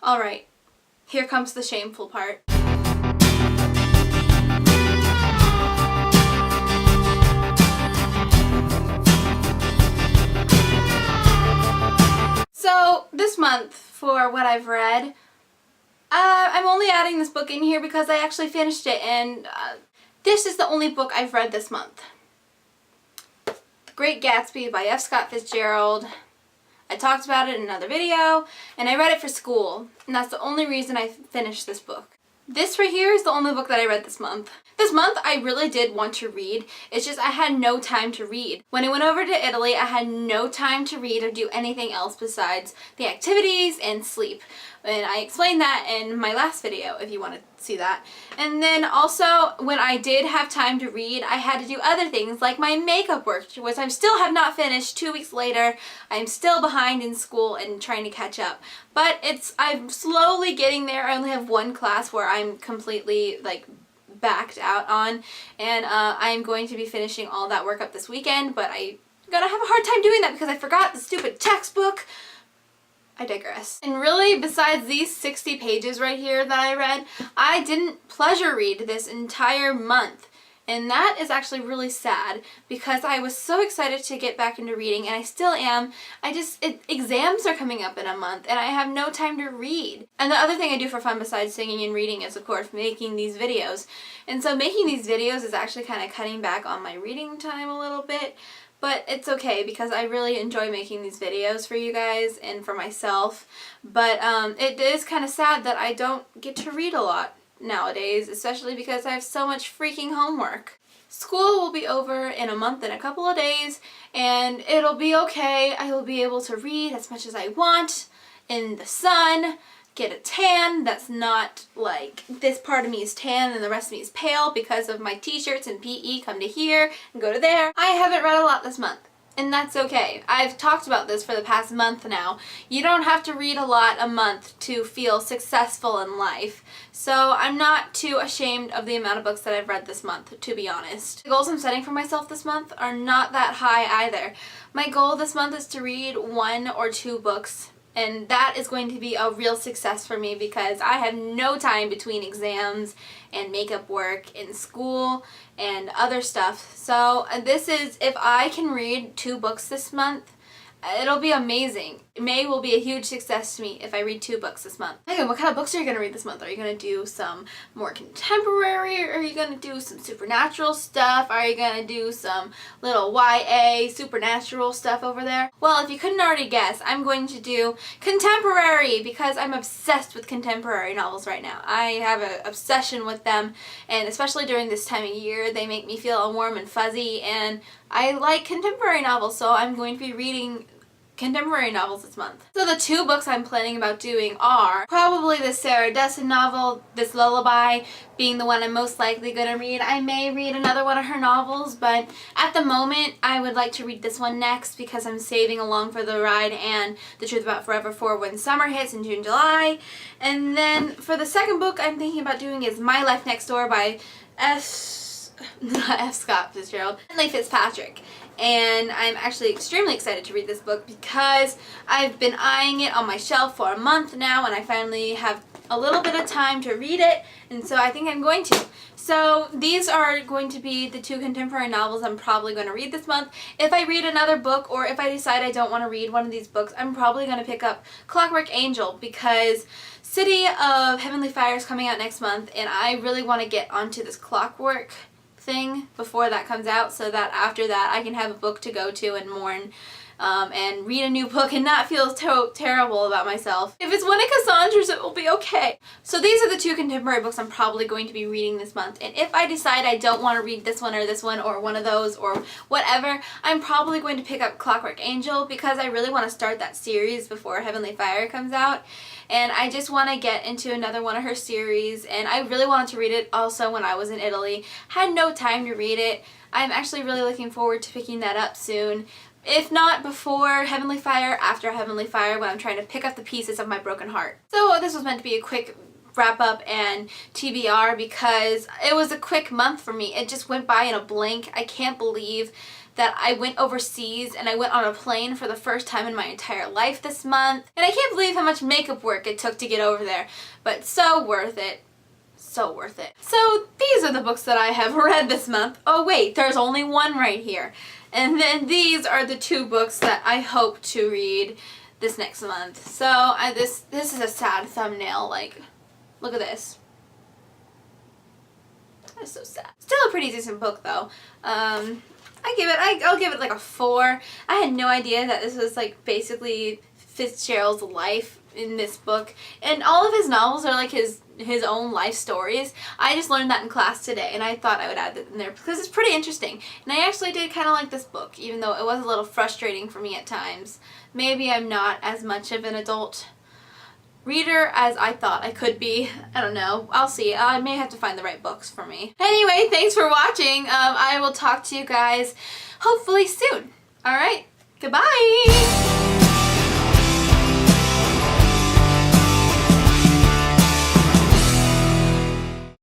Alright, here comes the shameful part. So, this month, for what I've read, I'm only adding this book in here because I actually finished it, and this is the only book I've read this month. The Great Gatsby by F. Scott Fitzgerald. I talked about it in another video, and I read it for school, and that's the only reason I finished this book. This right here is the only book that I read this month. This month I really did want to read, it's just I had no time to read. When I went over to Italy, I had no time to read or do anything else besides the activities and sleep. And I explained that in my last video if you want to see that. And then also when I did have time to read, I had to do other things like my makeup work, which I still have not finished 2 weeks later. I'm still behind in school and trying to catch up. But I'm slowly getting there. I only have one class where I'm completely backed out on, and I'm going to be finishing all that work up this weekend, but I'm gonna have a hard time doing that because I forgot the stupid textbook. I digress. And really, besides these 60 pages right here that I read, I didn't pleasure read this entire month. And that is actually really sad because I was so excited to get back into reading, and I still am. Exams are coming up in a month and I have no time to read. And the other thing I do for fun besides singing and reading is, of course, making these videos. And so making these videos is actually kind of cutting back on my reading time a little bit. But it's okay because I really enjoy making these videos for you guys and for myself. But it is kind of sad that I don't get to read a lot nowadays, especially because I have so much freaking homework. School will be over in a month and a couple of days, and it'll be okay. I will be able to read as much as I want in the sun, get a tan that's not like this part of me is tan and the rest of me is pale because of my t-shirts and PE come to here and go to there. I haven't read a lot this month, and that's okay. I've talked about this for the past month now. You don't have to read a lot a month to feel successful in life. So I'm not too ashamed of the amount of books that I've read this month, to be honest. The goals I'm setting for myself this month are not that high either. My goal this month is to read 1 or 2 books, and that is going to be a real success for me because I have no time between exams and makeup work in school and other stuff. So this is, if I can read 2 books this month, it'll be amazing. May will be a huge success to me if I read 2 books this month. Okay, what kind of books are you going to read this month? Are you going to do some more contemporary, or are you going to do some supernatural stuff? Are you going to do some little YA supernatural stuff over there? Well, if you couldn't already guess, I'm going to do contemporary because I'm obsessed with contemporary novels right now. I have an obsession with them, and especially during this time of year, they make me feel all warm and fuzzy, and I like contemporary novels, so I'm going to be reading contemporary novels this month. So the 2 books I'm planning about doing are probably the Sarah Dessen novel, This Lullaby, being the one I'm most likely going to read. I may read another one of her novels, but at the moment I would like to read this one next because I'm saving Along for the Ride and The Truth About Forever for when summer hits in June, July. And then for the second book I'm thinking about doing is My Life Next Door by F. Scott Fitzgerald and Lee Fitzpatrick. And I'm actually extremely excited to read this book because I've been eyeing it on my shelf for a month now, and I finally have a little bit of time to read it, and so I think I'm going to. So these are going to be the 2 contemporary novels I'm probably going to read this month. If I read another book, or if I decide I don't want to read one of these books, I'm probably going to pick up Clockwork Angel because City of Heavenly Fire is coming out next month, and I really want to get onto this Clockwork thing before that comes out so that after that I can have a book to go to and mourn and read a new book and not feel terrible about myself. If it's one of Cassandra's, it will be okay. So these are the 2 contemporary books I'm probably going to be reading this month, and if I decide I don't want to read this one or one of those or whatever, I'm probably going to pick up Clockwork Angel because I really want to start that series before Heavenly Fire comes out. And I just want to get into another one of her series, and I really wanted to read it also when I was in Italy. Had no time to read it. I'm actually really looking forward to picking that up soon. If not before Heavenly Fire, after Heavenly Fire, when I'm trying to pick up the pieces of my broken heart. So this was meant to be a quick wrap up and TBR because it was a quick month for me. It just went by in a blink. I can't believe that I went overseas and I went on a plane for the first time in my entire life this month. And I can't believe how much makeup work it took to get over there, but so worth it. So worth it. So these are the books that I have read this month. Oh wait, there's only one right here. And then these are the 2 books that I hope to read this next month. So this is a sad thumbnail. Like, look at this. That's so sad. Still a pretty decent book though. I'll give it like a 4. I had no idea that this was like basically Fitzgerald's life in this book, and all of his novels are like his own life stories. I just learned that in class today, and I thought I would add it in there because it's pretty interesting. And I actually did kind of like this book, even though it was a little frustrating for me at times. Maybe I'm not as much of an adult reader as I thought I could be. I don't know. I'll see. I may have to find the right books for me. Anyway, thanks for watching. I will talk to you guys hopefully soon. Alright, goodbye!